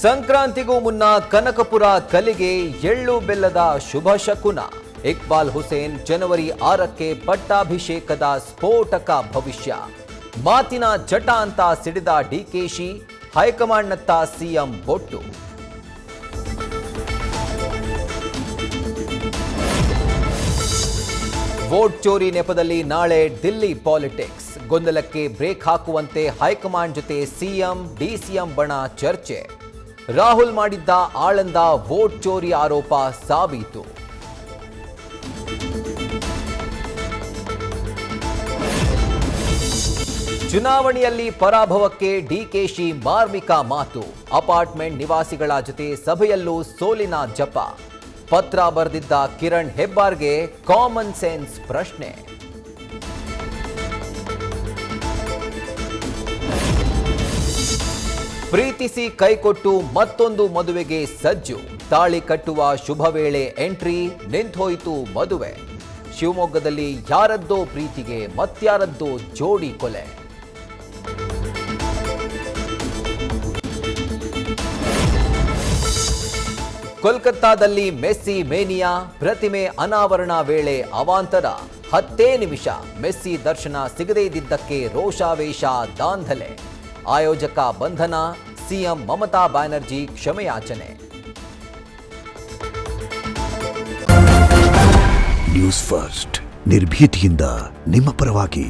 ಸಂಕ್ರಾಂತಿಗೂ ಮುನ್ನ ಕನಕಪುರ ಕಲಿಗೆ ಎಳ್ಳು ಬೆಲ್ಲದ ಶುಭ ಶಕುನ. ಇಕ್ಬಾಲ್ ಹುಸೇನ್ ಜನವರಿ 6ಕ್ಕೆ ಪಟ್ಟಾಭಿಷೇಕದ ಸ್ಫೋಟಕ ಭವಿಷ್ಯ. ಮಾತಿನ ಜಟ ಅಂತ ಸಿಡಿದ ಡಿಕೆಶಿ, ಹೈಕಮಾಂಡ್ನತ್ತ ಸಿಎಂ ಬೊಟ್ಟು. ವೋಟ್ ಚೋರಿ ನೆಪದಲ್ಲಿ ನಾಳೆ ದಿಲ್ಲಿ ಪಾಲಿಟಿಕ್ಸ್. ಗೊಂದಲಕ್ಕೆ ಬ್ರೇಕ್ ಹಾಕುವಂತೆ ಹೈಕಮಾಂಡ್ ಜೊತೆ ಸಿಎಂ ಡಿಸಿಎಂ ಬಣ ಚರ್ಚೆ. ರಾಹುಲ್ ಮಾಡಿದ್ದ ಆಳಂದ ವೋಟ್ ಚೋರಿ ಆರೋಪ ಸಾಬೀತು. ಚುನಾವಣೆಯಲ್ಲಿ ಪರಾಭವಕ್ಕೆ ಡಿಕೆಶಿ ಮಾರ್ಮಿಕ ಮಾತು. ಅಪಾರ್ಟ್ಮೆಂಟ್ ನಿವಾಸಿಗಳ ಜೊತೆ ಸಭೆಯಲ್ಲೂ ಸೋಲಿನ ಜಪ. ಪತ್ರ ಬರೆದಿದ್ದ ಕಿರಣ್ ಹೆಬ್ಬಾರ್ಗೆ ಕಾಮನ್ ಸೆನ್ಸ್ ಪ್ರಶ್ನೆ. ಪ್ರೀತಿಸಿ ಕೈಕೊಟ್ಟು ಮತ್ತೊಂದು ಮದುವೆಗೆ ಸಜ್ಜು. ತಾಳಿ ಕಟ್ಟುವ ಶುಭ ವೇಳೆ ಎಂಟ್ರಿ, ನಿಂತೋಯಿತು ಮದುವೆ. ಶಿವಮೊಗ್ಗದಲ್ಲಿ ಯಾರದ್ದೋ ಪ್ರೀತಿಗೆ ಮತ್ಯಾರದ್ದೋ ಜೋಡಿ ಕೊಲೆ. ಕೋಲ್ಕತ್ತಾದಲ್ಲಿ ಮೆಸ್ಸಿ ಮೇನಿಯಾ. ಪ್ರತಿಮೆ ಅನಾವರಣ ವೇಳೆ ಅವಾಂತರ. 10 ನಿಮಿಷ ಮೆಸ್ಸಿ ದರ್ಶನ ಸಿಗದೇ ಇದ್ದಿದ್ದಕ್ಕೆ ರೋಷಾವೇಶ, ದಾಂಧಲೆ. ಆಯೋಜಕ ಬಂಧನ, ಸಿಎಂ ಮಮತಾ ಬ್ಯಾನರ್ಜಿ ಕ್ಷಮೆಯಾಚನೆ. ನ್ಯೂಸ್ ಫಸ್ಟ್, ನಿರ್ಭೀತಿಯಿಂದ ನಿಮ್ಮ ಪರವಾಗಿ.